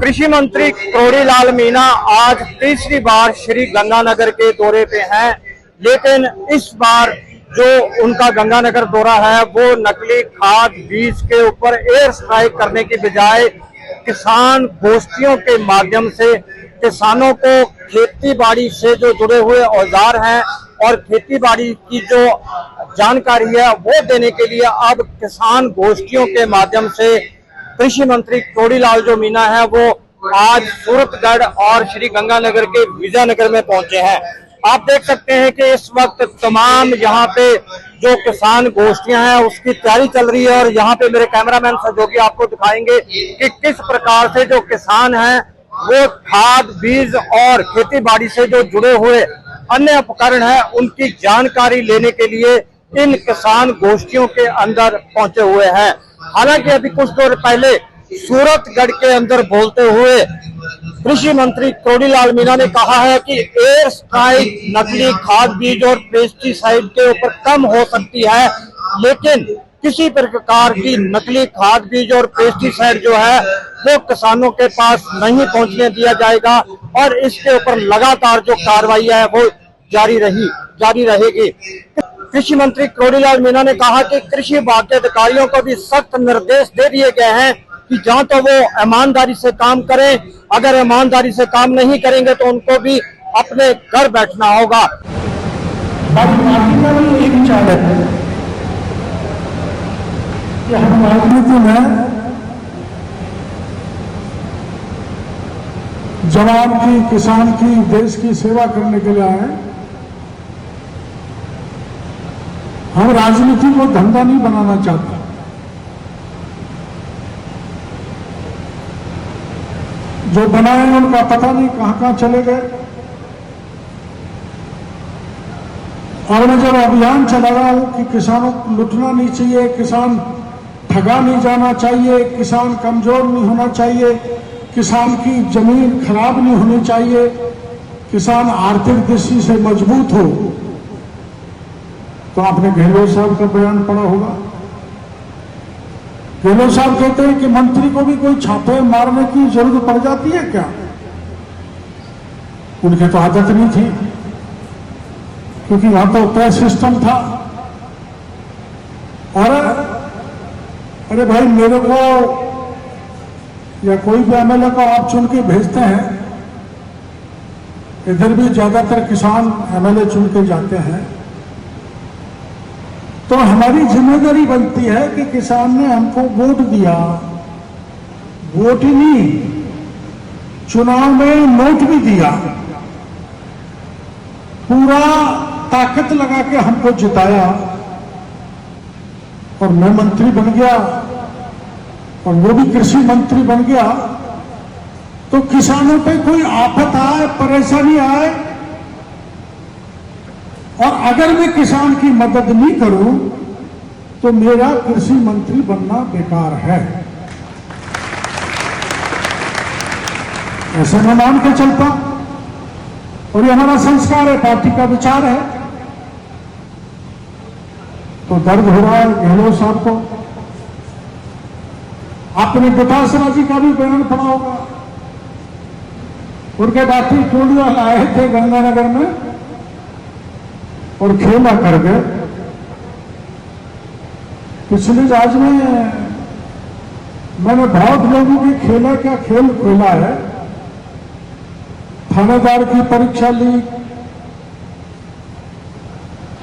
कृषि मंत्री करोड़ीलाल मीणा आज तीसरी बार श्री गंगानगर के दौरे पे हैं, लेकिन इस बार जो उनका गंगानगर दौरा है वो नकली खाद बीज के ऊपर एयर स्ट्राइक करने की बजाय किसान गोष्ठियों के माध्यम से किसानों को खेती बाड़ी से जो जुड़े हुए औजार हैं और खेती बाड़ी की जो जानकारी है वो देने के लिए अब किसान गोष्ठियों के माध्यम से कृषि मंत्री करोड़ीलाल जो मीणा है वो आज सूरतगढ़ और श्री गंगानगर के विजयनगर में पहुंचे हैं। आप देख सकते हैं कि इस वक्त तमाम यहाँ पे जो किसान गोष्ठियां हैं उसकी तैयारी चल रही है और यहाँ पे मेरे कैमरामैन सहयोगी आपको दिखाएंगे कि किस प्रकार से जो किसान हैं वो खाद बीज और खेती बाड़ी से जो जुड़े हुए अन्य उपकरण हैं उनकी जानकारी लेने के लिए इन किसान गोष्ठियों के अंदर पहुंचे हुए हैं। हालांकि अभी कुछ देर पहले सूरतगढ़ के अंदर बोलते हुए कृषि मंत्री करोड़ीलाल मीणा ने कहा है कि एयर स्ट्राइक नकली खाद बीज और पेस्टिसाइड के ऊपर कम हो सकती है, लेकिन किसी प्रकार की नकली खाद बीज और पेस्टिसाइड जो है वो किसानों के पास नहीं पहुंचने दिया जाएगा और इसके ऊपर लगातार जो कार्रवाई है वो जारी रहेगी। कृषि मंत्री करोड़ीलाल मीणा ने कहा कि कृषि विभाग के अधिकारियों को भी सख्त निर्देश दे दिए गए हैं कि जहां तो वो ईमानदारी से काम करें, अगर ईमानदारी से काम नहीं करेंगे तो उनको भी अपने घर बैठना होगा। पार्टी का भी एक विचार है कि हम राजनीति में जवान की, किसान की, देश की सेवा करने के लिए आए। हम राजनीति को धंधा नहीं बनाना चाहते। जो बनाए उनका पता नहीं कहां चले गए। और मैं जब अभियान चला रहा हूं कि किसानों को लुटना नहीं चाहिए, किसान ठगा नहीं जाना चाहिए, किसान कमजोर नहीं होना चाहिए, किसान की जमीन खराब नहीं होनी चाहिए, किसान आर्थिक दृष्टि से मजबूत हो, तो आपने गहलोत साहब का बयान पढ़ा होगा। गहलोत साहब कहते हैं कि मंत्री को भी कोई छापे मारने की जरूरत पड़ जाती है क्या? उनकी तो आदत नहीं थी, क्योंकि वहां तो तय सिस्टम था। और अरे भाई, मेरे को या कोई भी एमएलए को आप चुन के भेजते हैं, इधर भी ज्यादातर किसान एमएलए चुन के जाते हैं, तो हमारी जिम्मेदारी बनती है कि किसान ने हमको वोट दिया, वोट ही नहीं, चुनाव में नोट भी दिया, पूरा ताकत लगा के हमको जिताया और मैं मंत्री बन गया और वो भी कृषि मंत्री बन गया, तो किसानों पे कोई आफत आए, परेशानी आए और अगर मैं किसान की मदद नहीं करूं तो मेरा कृषि मंत्री बनना बेकार है। ऐसे मैं मान के चलता और ये हमारा संस्कार है, पार्टी का विचार है। तो दर्द हो रहा है गहलोत साहब को। आपने डोटासरा जी का भी बयान पढ़ा होगा। उनके बाकी टोली वाले आए थे गंगानगर में और खेला कर गए। पिछले राज में मैंने बहुत लोगों की खेला क्या खेल खेला है। थानेदार की परीक्षा लीक,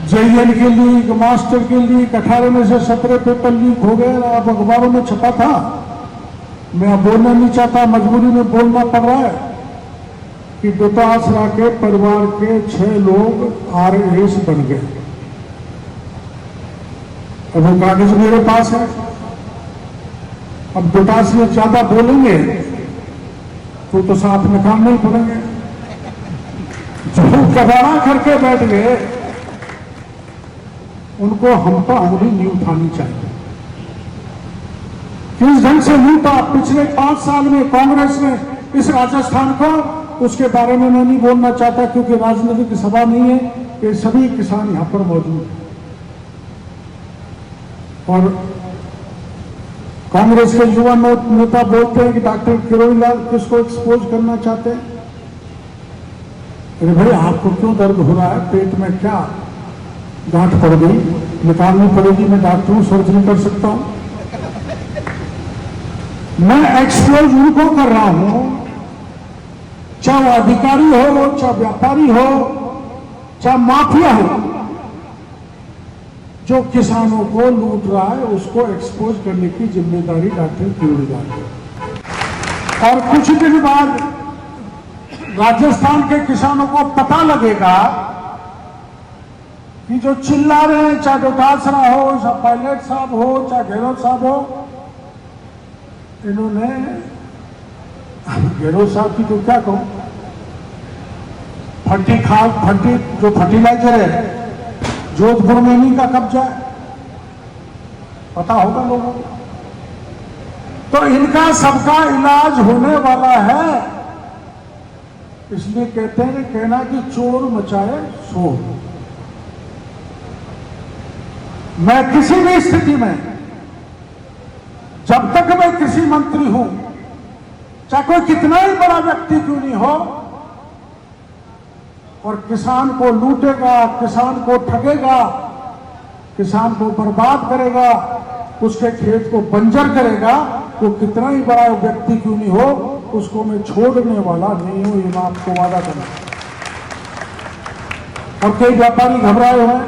जेईएन की लीक, मास्टर की लीक, 18 में से 17 पेपर लीक हो गए। अब अखबारों में छपा था, मैं बोलना नहीं चाहता, मजबूरी में बोलना पड़ रहा है कि डोटासरा के परिवार के 6 लोग आरएएस बन गए। अब वो कागज मेरे पास है। अब डोटासरा ज्यादा बोलेंगे तो साथ निकालने ही पड़ेंगे। जो कबाड़ा करके बैठ गए उनको हम पर उंगली नहीं उठानी चाहिए। किस ढंग से लूटा पिछले 5 साल में कांग्रेस ने इस राजस्थान को, उसके बारे में मैं नहीं बोलना चाहता क्योंकि राजनीतिक सभा नहीं है। ये सभी किसान यहां पर मौजूद हैं और कांग्रेस के युवा नेता बोलते हैं कि डॉक्टर किरोड़ीलाल किसको एक्सपोज करना चाहते हैं। अरे भाई, आपको क्यों दर्द हो रहा है? पेट में क्या गांठ पड़ गई? निकालनी पड़ेगी, मैं डॉक्टर हूं, सर्जरी कर सकता हूं। मैं एक्सपोज उनको कर रहा हूं, चाहे वो अधिकारी हो, चाहे व्यापारी हो, चाहे माफिया हो, जो किसानों को लूट रहा है, उसको एक्सपोज करने की जिम्मेदारी डॉक्टर किरोड़ीलाल है। और कुछ दिन बाद राजस्थान के किसानों को पता लगेगा कि जो चिल्ला रहे हैं, चाहे डोटासरा हो, चाहे पायलट साहब हो, चाहे गहलोत साहब हो, इन्होंने, गहलोत साहब की तो क्या कहूं, फटी जो फर्टिलाइजर है जोधपुर में इन्हीं का कब्जा है, पता होगा लोगों को। तो इनका सबका इलाज होने वाला है। इसलिए कहते हैं कि कहना कि चोर मचाए शोर। मैं किसी भी स्थिति में, जब तक मैं कृषि मंत्री हूं, चाहे कोई कितना ही बड़ा व्यक्ति क्यों नहीं हो, और किसान को लूटेगा, किसान को ठगेगा, किसान को बर्बाद करेगा, उसके खेत को बंजर करेगा, वो कितना ही बड़ा व्यक्ति क्यों नहीं हो, उसको मैं छोड़ने वाला नहीं हूं। ये मैं आपको वादा करना। और कई व्यापारी घबराए हुए हैं।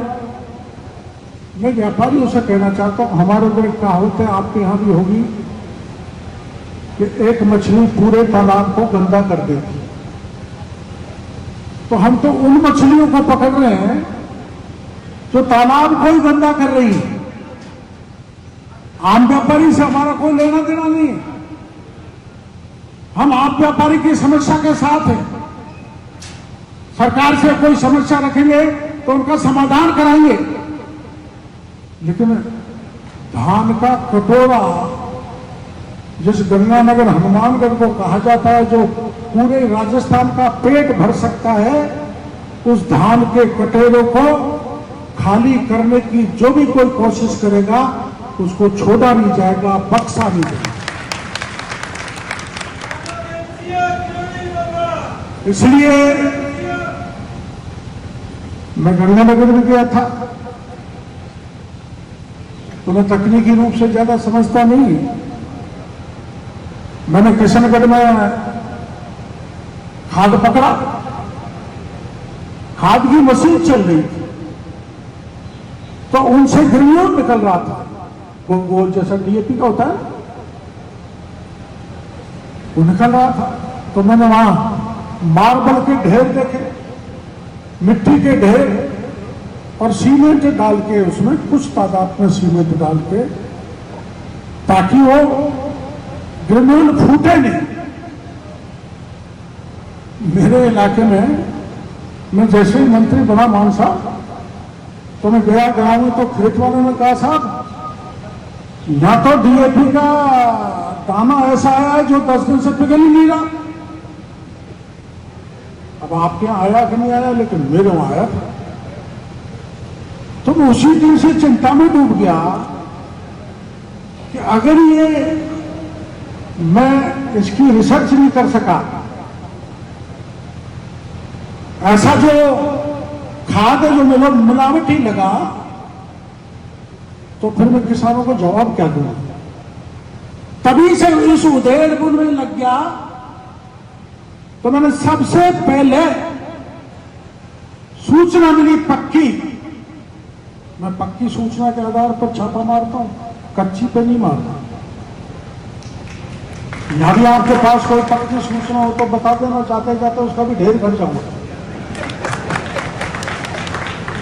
मैं व्यापारियों से कहना चाहता हूं, हमारे को एक कहावत है, आपके यहां भी होगी, कि एक मछली पूरे तालाब को गंदा कर देती। तो हम तो उन मछलियों को पकड़ रहे हैं जो तालाब को ही गंदा कर रही है। आम व्यापारी से हमारा कोई लेना देना नहीं है। हम आम व्यापारी की समस्या के साथ हैं। सरकार से कोई समस्या रखेंगे तो उनका समाधान कराएंगे, लेकिन धान का कटोरा, जिस गंगानगर हनुमानगढ़ को कहा जाता है, जो पूरे राजस्थान का पेट भर सकता है, उस धान के कटोरों को खाली करने की जो भी कोई कोशिश करेगा, उसको छोड़ा नहीं जाएगा, बख्शा नहीं जाएगा। इसलिए मैं गंगानगर में गया था, तो मैं तकनीकी रूप से ज्यादा समझता नहीं। मैंने किशनगढ़ में खाद पकड़ा, खाद की मशीन चल रही थी, तो उनसे ग्रेन्यूल निकल रहा था, वो गोल जैसा डीएपी का होता है, वो निकल रहा था। तो मैंने वहां मार्बल के ढेर देखे, मिट्टी के ढेर, और सीमेंट डाल के, उसमें कुछ तादाद में सीमेंट डाल के, ताकि वो ग्रेन्यूल फूटे नहीं। मेरे इलाके में मैं जैसे ही मंत्री बना मानसा, तो मैं गया गांव में, तो खेत वालों ने कहा, साहब ना तो डीएपी का दाना ऐसा आया है जो 10 दिन से पिघल ही नहीं रहा। अब आपके यहां आया कि नहीं आया, लेकिन मेरे वहां आया था। तो मैं उसी दिन से चिंता में डूब गया कि अगर ये मैं इसकी रिसर्च नहीं कर सका, ऐसा जो खाद है जो मिलावटी लगा, तो फिर मैं किसानों को जवाब क्या दूंगा। तभी से इस उधेड़-बुन में लग गया। तो मैंने सबसे पहले सूचना मिली पक्की, मैं पक्की सूचना के आधार पर छापा मारता हूं, कच्ची पे नहीं मारता। यहां भी आपके पास कोई पक्की सूचना हो तो बता देना, जाते जाते उसका भी ढेर भर जाऊंगा।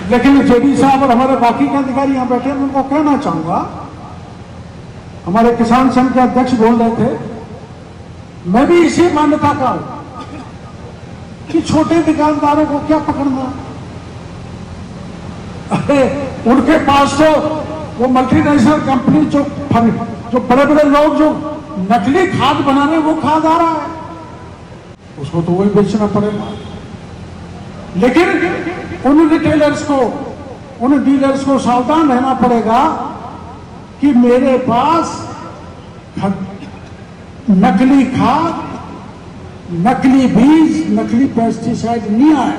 लेकिन जेडी साहब और हमारे बाकी के अधिकारी यहां बैठे हैं, उनको कहना चाहूंगा, हमारे किसान संघ के अध्यक्ष बोल रहे थे, मैं भी इसी मान्यता का हूं कि छोटे दुकानदारों को क्या पकड़ना। अरे उनके पास तो वो मल्टीनेशनल कंपनी, जो बड़े बड़े लोग जो नकली खाद बना रहे हैं, वो खाद आ रहा है, उसको तो वही बेचना पड़ेगा। लेकिन उन रिटेलर्स को, उन डीलर्स को सावधान रहना पड़ेगा कि मेरे पास नकली खाद, नकली बीज, नकली पेस्टिसाइड नहीं आए।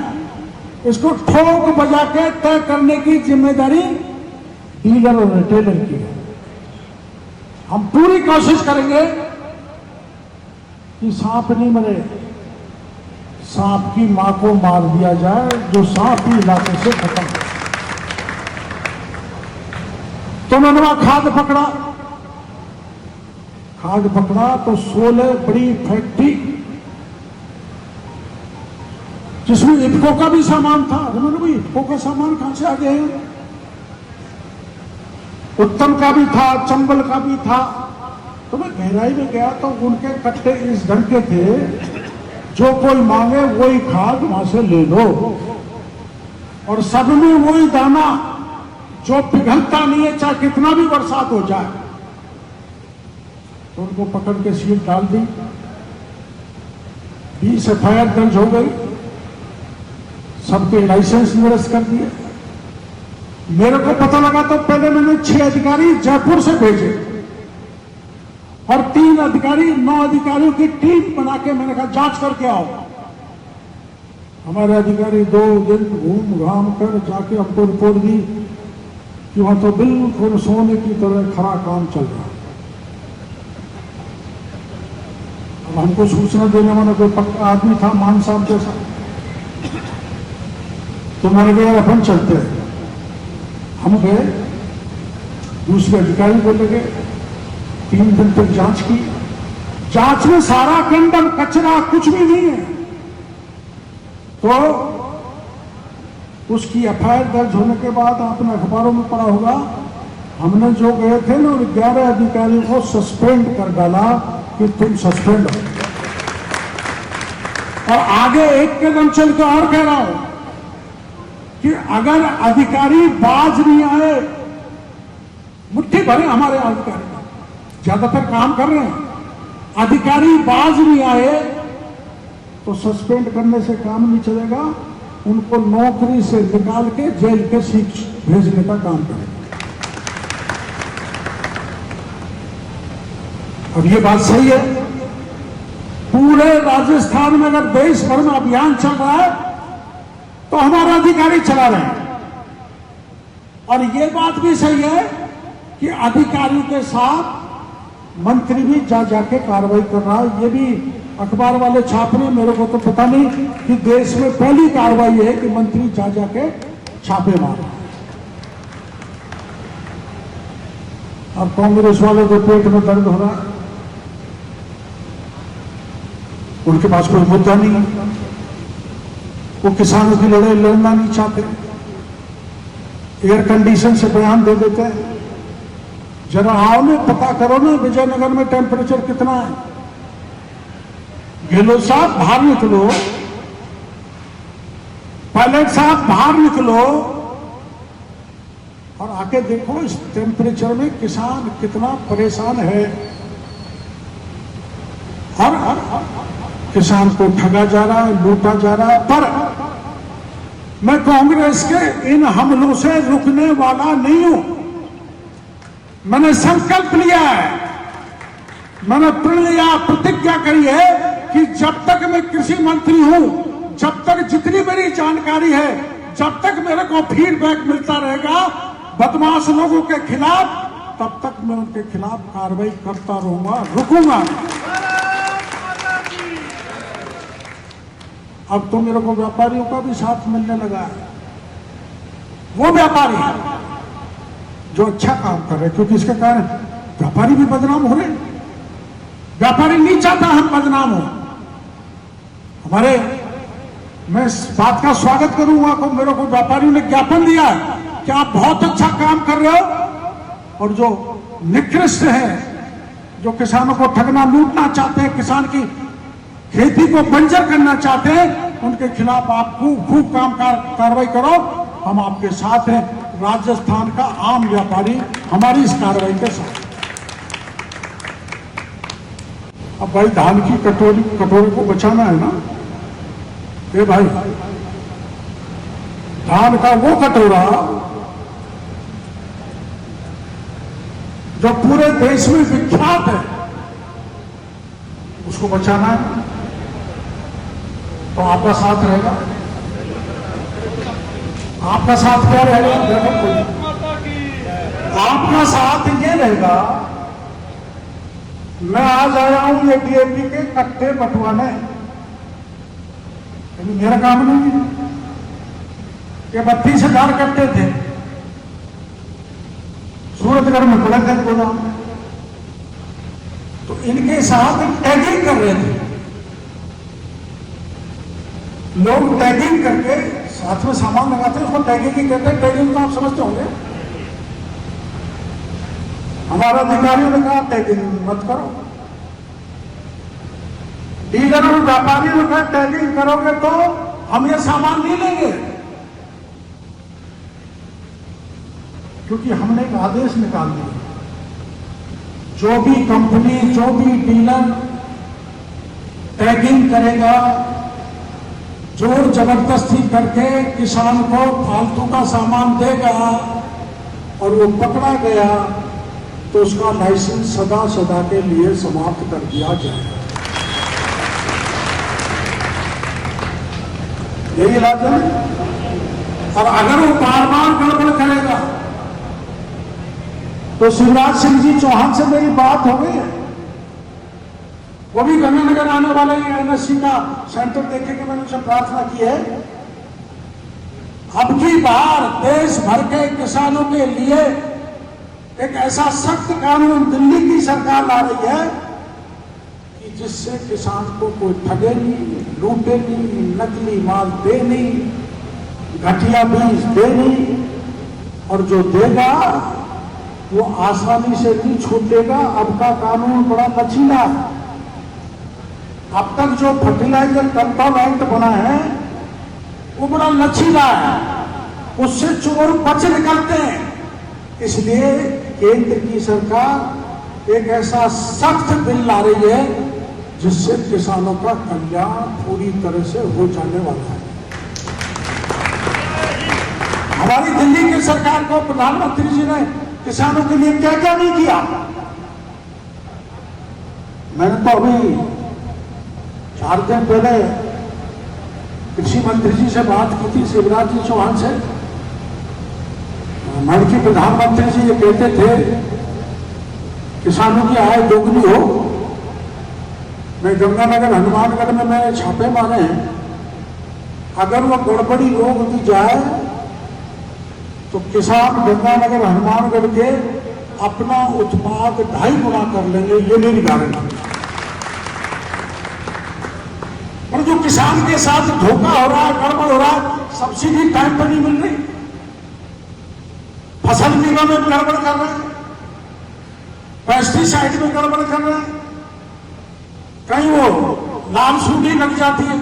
इसको ठोक बजा के तय करने की जिम्मेदारी डीलर और रिटेलर की है। हम पूरी कोशिश करेंगे कि सांप नहीं मरे, सांप की मां को मार दिया जाए जो सांप ही इलाके से खत्म हो। तो मैंने वहां खाद पकड़ा तो 16 बड़ी फैक्ट्री जिसमें इफ्को का भी सामान था। उन्होंने भी इफ्को का सामान कहां से आ गए हैं? उत्तम का भी था, चंबल का भी था। तो मैं गहराई में गया तो उनके कट्टे इस ढंग के थे, जो कोई मांगे वही खाद वहां से ले लो, और सब में वही दाना जो पिघलता नहीं है चाहे कितना भी बरसात हो जाए। तो उनको पकड़ के सील डाल दी, 20 एफआईआर दर्ज हो गई, सबके लाइसेंस निरस्त कर दिए। मेरे को पता लगा तो पहले मैंने 6 अधिकारी जयपुर से भेजे और 3 अधिकारी 9 अधिकारियों की टीम बना के मैंने कहा जांच करके आओ। हमारे अधिकारी 2 दिन घूम घाम कर जाके हमको रिपोर्ट दी कि वहां तो बिल्कुल सोने की तरह खरा काम चल रहा। अब हमको सूचना देने वाला कोई पक्का आदमी था, मान साहब जैसा, तो मैंने कहा अपन चलते हैं। हम गए, दूसरे अधिकारी बोले गए, 3 दिन तक जांच की। जांच में सारा गंदम कचरा कुछ भी नहीं है। तो उसकी एफआईआर दर्ज होने के बाद आपने अखबारों में पढ़ा होगा, हमने जो गए थे ना 11 अधिकारियों को सस्पेंड कर डाला कि तुम सस्पेंड हो। और आगे एक कदम चल के और कह रहा हूं कि अगर अधिकारी बाज नहीं आए, मुट्ठी भरे हमारे अधिकारी ज्यादातर काम कर रहे हैं, अधिकारी बाज नहीं आए तो सस्पेंड करने से काम नहीं चलेगा, उनको नौकरी से निकाल के जेल के सीट भेजने का काम करेगा। अब ये बात सही है, पूरे राजस्थान में अगर देश भर में अभियान चल रहा है तो हमारा अधिकारी चला रहे हैं। और ये बात भी सही है कि अधिकारियों के साथ मंत्री भी जा जाके कार्रवाई कर रहा है। ये भी अखबार वाले छाप रहे, मेरे को तो पता नहीं कि देश में पहली कार्रवाई है कि मंत्री जा जाके छापे मार। अब कांग्रेस वालों को पेट में दर्द हो रहा है, उनके पास कोई मुद्दा नहीं है, वो किसानों की लड़ाई लड़ना नहीं चाहते, एयर कंडीशन से बयान दे देते हैं। जरा आओ ना, पता करो ना विजयनगर में टेम्परेचर कितना है। गहलोत साहब बाहर निकलो, पायलट साहब बाहर निकलो और आके देखो इस टेम्परेचर में किसान कितना परेशान है। और किसान को ठगा जा रहा है, लूटा जा रहा है। पर मैं कांग्रेस के इन हमलों से रुकने वाला नहीं हूं। मैंने संकल्प लिया है, मैंने प्रतिज्ञा करी है कि जब तक मैं कृषि मंत्री हूं, जब तक जितनी मेरी जानकारी है, जब तक मेरे को फीडबैक मिलता रहेगा बदमाश लोगों के खिलाफ, तब तक मैं उनके खिलाफ कार्रवाई करता रहूंगा, रुकूंगा। अब तो मेरे को व्यापारियों का भी साथ मिलने लगा है। वो व्यापारी जो अच्छा काम कर रहे, क्योंकि इसके कारण व्यापारी भी बदनाम हो रहे। व्यापारी नहीं चाहता हम बदनाम हो। हमारे, मैं इस बात का स्वागत करूंगा कि मेरे को व्यापारियों ने ज्ञापन दिया है कि आप बहुत अच्छा काम कर रहे हो, और जो निकृष्ट है, जो किसानों को ठगना लूटना चाहते हैं, किसान की खेती को बंजर करना चाहते हैं, उनके खिलाफ आप खूब कार्रवाई करो। हम आपके साथ हैं। राजस्थान का आम व्यापारी हमारी इस कार्रवाई के साथ। अब भाई धान की कटोरे को बचाना है ना, ये भाई धान का वो कटोरा जो पूरे देश में विख्यात है, उसको बचाना है तो आपका साथ रहेगा। आपका साथ क्या रहेगा? आपका साथ ये रहेगा, मैं आज आया हूं ये डीएपी के कट्टे बंटवाने, लेकिन मेरा काम नहीं है कि 32,000 कट्टे थे सूरतगढ़ में बड़ा कर बोला, तो इनके साथ टैगिंग कर रहे थे लोग। टैगिंग करके साथ में सामान लगाते हैं, उसको टैगिंग ही कहते हैं। टैगिंग तो आप समझते होंगे। हमारे अधिकारियों ने कहा टैगिंग मत करो, डीलर और व्यापारियों ने कहा टैगिंग करोगे तो हम ये सामान नहीं लेंगे, क्योंकि हमने एक आदेश निकाल दिया, जो भी कंपनी, जो भी डीलर टैगिंग करेगा, जोर जबरदस्ती करके किसान को फालतू का सामान देगा और वो पकड़ा गया तो उसका लाइसेंस सदा सदा के लिए समाप्त कर दिया जाएगा। यही इलाज है। और अगर वो बार बार गड़बड़ करेगा तो शिवराज सिंह जी चौहान से मेरी बात हो गई है, वो भी गंगानगर आने वाले ही एनएससी का सेंटर देखे कि मैंने उनसे प्रार्थना की है। अब की बार देश भर के किसानों के लिए एक ऐसा सख्त कानून दिल्ली की सरकार ला रही है कि जिससे किसान को कोई ठगे नहीं, लूटे नहीं, नकली माल दे नहीं, घटिया बीज दे नहीं, और जो देगा वो आसानी से नहीं छूटेगा। अब का कानून बड़ा लचीला है। अब तक जो फर्टिलाइजर कंट्रोल एक्ट बना है वो बड़ा लचीला है, उससे चोर बच निकलते हैं। इसलिए केंद्र की सरकार एक ऐसा सख्त बिल ला रही है जिससे किसानों का कल्याण पूरी तरह से हो जाने वाला है। हमारी दिल्ली की सरकार को प्रधानमंत्री जी ने किसानों के लिए क्या क्या नहीं किया। मैंने तो अभी 4 दिन पहले कृषि मंत्री जी से बात की थी, शिवराज जी चौहान से। मन की प्रधानमंत्री जी ये कहते थे किसानों की आय दोगुनी हो। मैं गंगानगर हनुमानगढ़ में मैंने छापे मारे हैं, अगर वो गड़बड़ी रोक दी जाए तो किसान गंगानगर हनुमानगढ़ के अपना उत्पाद 2.5 गुना कर लेंगे, ये मेरी गारंटी। और जो किसान के साथ धोखा हो रहा है, गड़बड़ हो रहा है, सब्सिडी टाइम पर नहीं मिल रही, फसल बीमा में गड़बड़ कर रहे हैं, पेस्टिसाइड में गड़बड़ कर रहे हैं, कहीं वो लाल सूटी लग जाती है।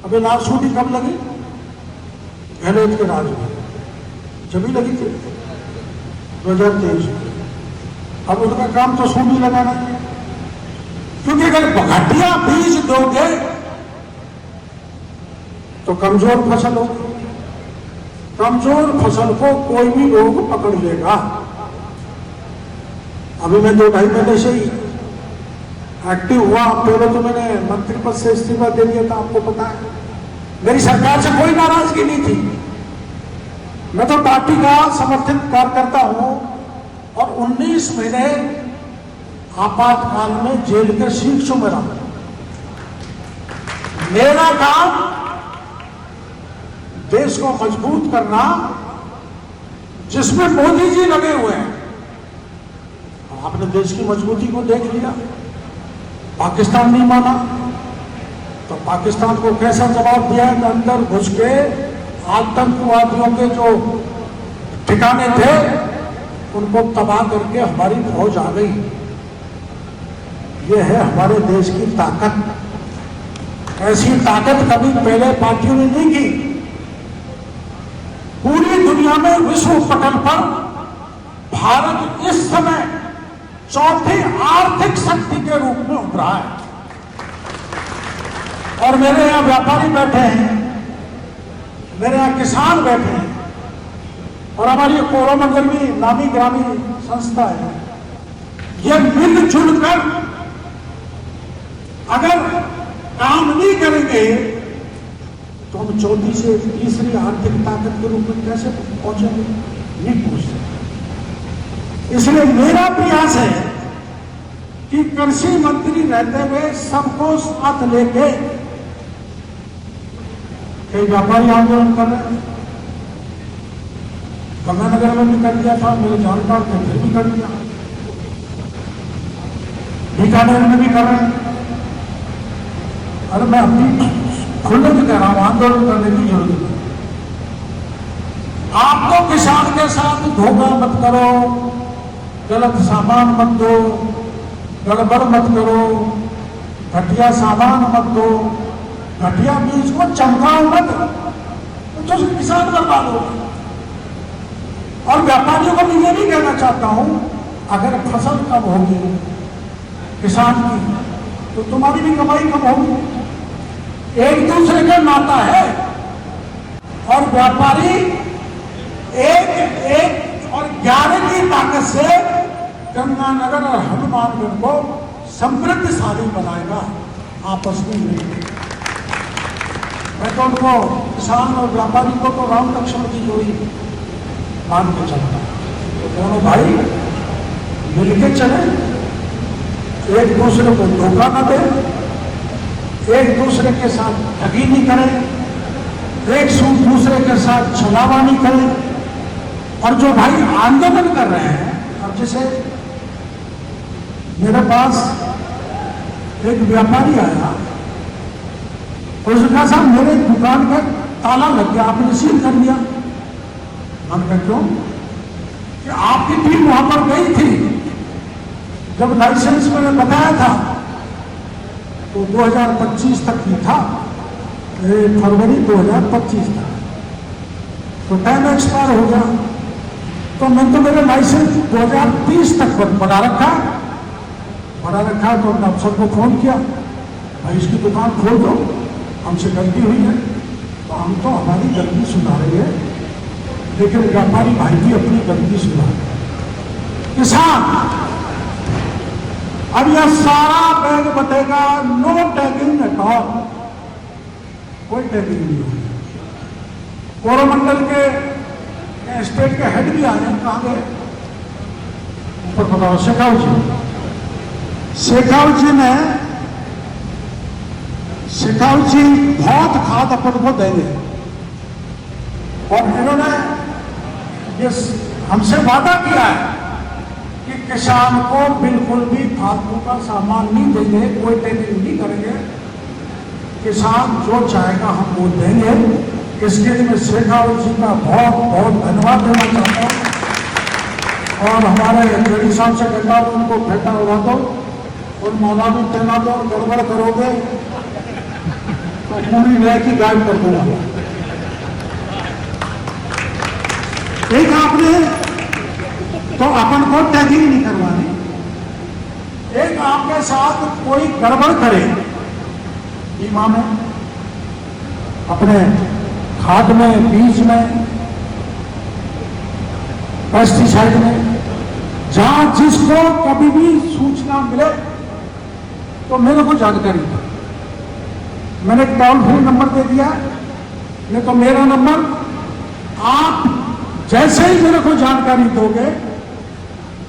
अबे लाल सूटी कब लगी? गहलोत के राज में जब ही लगी थी 2023। अब उनका काम तो सूटी लगाना है, क्योंकि अगर घटिया बीज दोगे तो कमजोर फसल होगी। कमजोर फसल को कोई भी रोग पकड़ लेगा। अभी मैं 2-2.5 महीने से ही एक्टिव हुआ। पहले तो मैंने मंत्री पद से इस्तीफा दे दिया था, आपको पता है। मेरी सरकार से कोई नाराजगी नहीं थी, मैं तो पार्टी का समर्थित कार्यकर्ता हूं। और 19 महीने आपातकाल में जेल के शीर्षों में रहा। मेरा काम देश को मजबूत करना, जिसमें मोदी जी लगे हुए हैं। आपने देश की मजबूती को देख लिया, पाकिस्तान नहीं माना तो पाकिस्तान को कैसा जवाब दिया कि अंदर घुस के आतंकवादियों के जो ठिकाने थे उनको तबाह करके हमारी फौज आ गई। यह है हमारे देश की ताकत। ऐसी ताकत कभी पहले पार्टियों ने नहीं की। पूरी दुनिया में विश्व पटल पर भारत इस समय चौथी आर्थिक शक्ति के रूप में उभरा है। और मेरे यहां व्यापारी बैठे हैं, मेरे यहां किसान बैठे हैं, और हमारी कोरोमंडल भी नामी ग्रामी संस्था है। ये मिलजुल कर अगर काम नहीं करेंगे तो हम चौथी से तीसरी आर्थिक ताकत के रूप में कैसे पहुंचेंगे? नहीं पहुंच सकते। इसलिए मेरा प्रयास है कि कृषि मंत्री रहते हुए सबको साथ लेके, कई व्यापारी आंदोलन कर रहे हैं, गंगानगर में भी कर दिया था, मेरे जानकार थे, फिर भी कर दिया, बीकानेर में भी कर रहे हैं। अरे मैं अपनी खुले में कह रहा हूं, आंदोलन करने की जरूरत नहीं। आप तो किसान के साथ धोखा मत करो, गलत सामान मत दो, गड़बड़ मत करो, घटिया सामान मत दो, घटिया बीज को चमकाओ मत, तो किसान बर्बाद होगा। और व्यापारियों को मैं ये भी कहना चाहता हूं, अगर फसल कम होगी किसान की तो तुम्हारी भी कमाई कम होगी। एक दूसरे का नाता है और व्यापारी एक और 11 की ताकत से गंगानगर और हनुमानगढ़ को समृद्धशाली बनाएगा, आपस में मिलकर। मैं तो उनको किसान और व्यापारी को तो राम लक्ष्मण की जोड़ी मान के चलता हूं। तो दोनों भाई मिलके चले, एक दूसरे को धोखा न दे, एक दूसरे के साथ ठगी नहीं करें, एक दूसरे के साथ छलावा नहीं करें। और जो भाई आंदोलन कर रहे हैं, अब जैसे मेरे पास एक व्यापारी आया, उसने कहा साहब मेरे दुकान का ताला लग गया, आपने सील कर दिया। मैंने कहा क्यों? कि आपकी टीम वहां पर गई थी, जब लाइसेंस मैंने बताया था तो 2025 तक ही था, फरवरी 2025 था, तो टाइम एक्सपायर हो गया। तो मैं तो मेरा लाइसेंस 2030 तक बना रखा तो हमने अफसर को फोन किया, भाई इसकी दुकान खोल दो, हमसे गलती हुई है तो हम तो हमारी गलती सुधारेंगे, लेकिन व्यापारी भाई भी अपनी गलती सुधारे। किसान अब यह सारा बैग बटेगा, नो टैगिंग एट ऑल, कोई टैगिंग नहीं होगी। कोरोमंडल के स्टेट के हेड भी आए, कहाँ गए ऊपर बताओ? शेखावत जी बहुत खाद अपन को देंगे और इन्होंने ये हमसे वादा किया है कि किसान को बिल्कुल भी फालतू का सामान नहीं देंगे, कोई टैगिंग नहीं करेंगे, किसान जो चाहेगा हम वो देंगे। इसके लिए मैं शेखावत जी का बहुत बहुत धन्यवाद देना चाहता हूँ। और हमारे गढ़ी साहब से कहता हूँ उनको फेंटा उड़ा दो और मौला भी तैना दो, और गड़बड़ करोगे तो पूरी रह की गायब कर दूंगा। एक आपने तो अपन को टैगिंग नहीं करवानी, एक आपके साथ कोई गड़बड़ करे बीमा में, अपने खाद में, बीज में, पेस्टिसाइड में, जहां जिसको कभी भी सूचना मिले तो मेरे को जानकारी दो। मैंने एक टोल फ्री नंबर दे दिया, नहीं तो मेरा नंबर, आप जैसे ही मेरे को जानकारी दोगे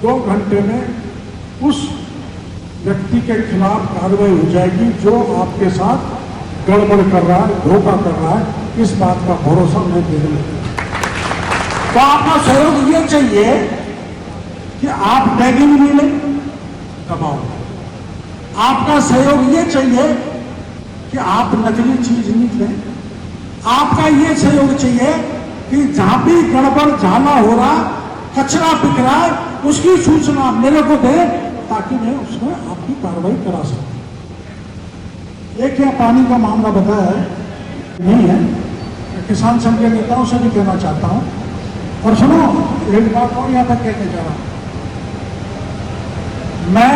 2 घंटे में उस व्यक्ति के खिलाफ कार्रवाई हो जाएगी जो आपके साथ गड़बड़ कर रहा है, धोखा कर रहा है। इस बात का भरोसा मैं दे रहा हूं। तो आपका सहयोग ये चाहिए कि आप टैगिंग नहीं लें, दबाओ। आपका सहयोग ये चाहिए कि आप नकली चीज नहीं लें। आपका ये सहयोग चाहिए कि जहां भी गड़बड़ झाला हो रहा, कचरा बिक रहा है, उसकी सूचना मेरे को दे ताकि मैं उसमें आपकी कार्रवाई करा सकूं। ये क्या पानी का मामला बताया नहीं है, किसान संघ के नेताओं से भी कहना चाहता हूं। और सुनो, एक बात और यहां तक कहने जा रहा हूं, मैं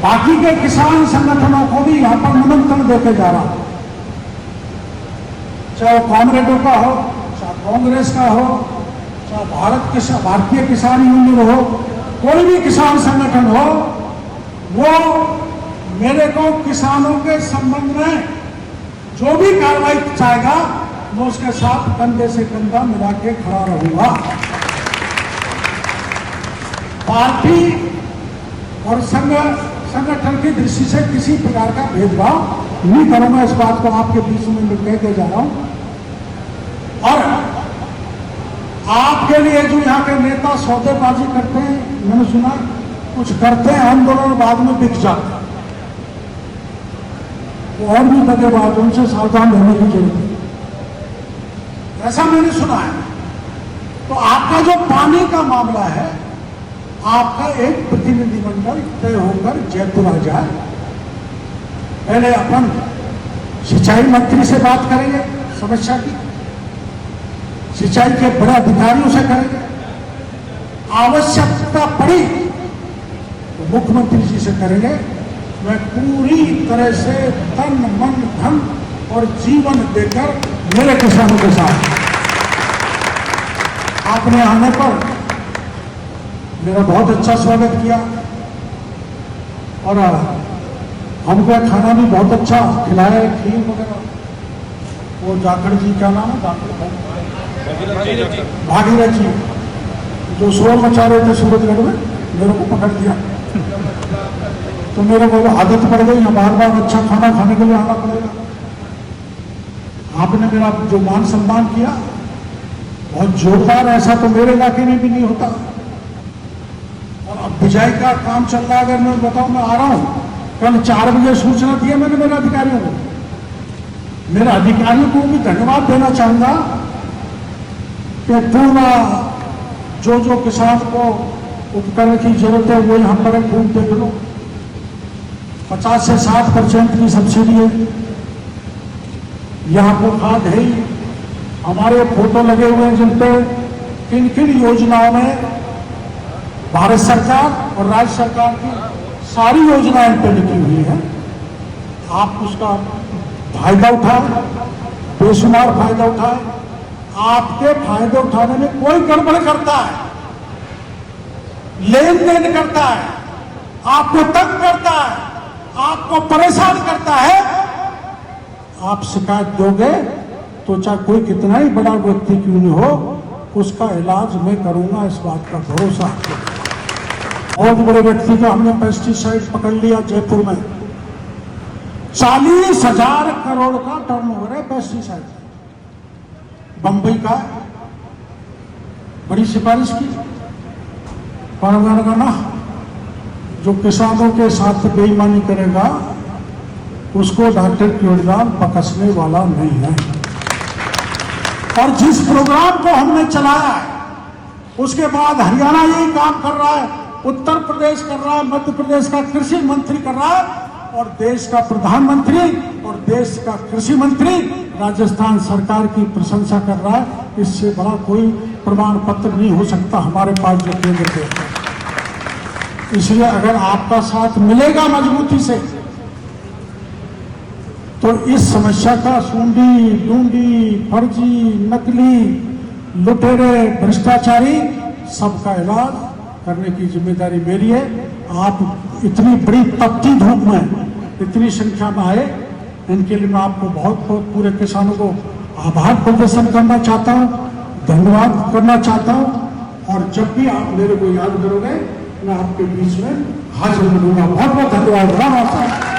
बाकी के किसान संगठनों को भी यहां पर निमंत्रण देके जा रहा हूं, चाहे वो कॉमरेडों का हो, चाहे कांग्रेस का हो, चाहे भारतीय किसान यूनियन हो, कोई भी किसान संगठन हो, वो मेरे को किसानों के संबंध में जो भी कार्रवाई चाहेगा मैं उसके साथ कंधे से कंधा मिला के खड़ा रहूंगा। पार्टी और संगठन की दृष्टि से किसी प्रकार का भेदभाव नहीं करूंगा। इस बात को आपके बीच में मैं कहते जा रहा हूं। और आपके लिए जो यहाँ के नेता सौदेबाजी करते हैं, मैंने सुना कुछ करते हैं आंदोलन बाद में बिक जाते हैं, और भी दगेबाज, उनसे सावधान रहने की जरूरत है, ऐसा मैंने सुना है। तो आपका जो पानी का मामला है, आपका एक प्रतिनिधिमंडल तय होकर जयपुर आ जाए। पहले अपन सिंचाई मंत्री से बात करेंगे समस्या की, सिंचाई के बड़े अधिकारियों से करेंगे, आवश्यकता पड़ी तो मुख्यमंत्री जी से करेंगे। मैं पूरी तरह से तन मन धन और जीवन देकर मेरे किसानों के साथ, आपने आने पर मेरा बहुत अच्छा स्वागत किया और हमको खाना भी बहुत अच्छा खिलाया, खीर वगैरह। वो जाखड़ जी, क्या नाम है, भागीरथ जी, जो शोर मचा रहे थे सूरजगढ़ में, मेरे को पकड़ दिया। तो मेरे को आदत पड़ गई, बार बार अच्छा खाना खाने के लिए आना पड़ेगा। आपने मेरा जो मान सम्मान किया बहुत जोरदार, ऐसा तो मेरे इलाके में भी नहीं होता। और अब बिजाई का काम चल रहा है, अगर मैं बताऊं मैं आ रहा हूं, कल 4 बजे सूचना दी है मैंने मेरे अधिकारियों को। मेरे अधिकारियों को भी धन्यवाद देना चाहूंगा कि पूरा जो किसान को उपकरण की जरूरत है वो यहाँ पर खूब देख लो। 50 से 60% की सब्सिडी है, यहाँ को खाद है ही। हमारे फोटो लगे हुए हैं जिन पे किन किन योजनाओं में भारत सरकार और राज्य सरकार की सारी योजनाएं पे लिखी हुई है। आप उसका फायदा उठाएं, बेशुमार फायदा उठाएं। आपके फायदे उठाने में कोई गड़बड़ करता है, लेन देन करता है, आपको तंग करता है, आपको परेशान करता है, आप शिकायत दोगे तो चाहे कोई कितना ही बड़ा व्यक्ति क्यों नहीं हो, उसका इलाज मैं करूंगा, इस बात का भरोसा। बहुत बड़े व्यक्ति का हमने पेस्टिसाइड पकड़ लिया जयपुर में, 40,000 करोड़ का टर्नओवर है पेस्टिसाइड। बंबई का बड़ी सिफारिश की, पर मैंने कहा ना, जो किसानों के साथ बेईमानी करेगा उसको डॉक्टर कीड़ान पकड़ने वाला नहीं है। और जिस प्रोग्राम को हमने चलाया है उसके बाद हरियाणा यही काम कर रहा है, उत्तर प्रदेश कर रहा है, मध्य प्रदेश का कृषि मंत्री कर रहा है, और देश का प्रधानमंत्री और देश का कृषि मंत्री राजस्थान सरकार की प्रशंसा कर रहा है। इससे बड़ा कोई प्रमाण पत्र नहीं हो सकता हमारे पास जो केंद्र पे है। इसलिए अगर आपका साथ मिलेगा मजबूती से तो इस समस्या का सूंडी, डूंडी, फर्जी, नकली, लुटेरे, भ्रष्टाचारी सबका इलाज करने की जिम्मेदारी मेरी है। आप इतनी बड़ी तपती धूप में इतनी संख्या में आए, इनके लिए मैं आपको बहुत बहुत पूरे किसानों को आभार प्रदर्शन करना चाहता हूँ, धन्यवाद करना चाहता हूँ। और जब भी आप मेरे को याद करोगे मैं आपके बीच में हाजिर मिलूंगा। बहुत बहुत धन्यवाद।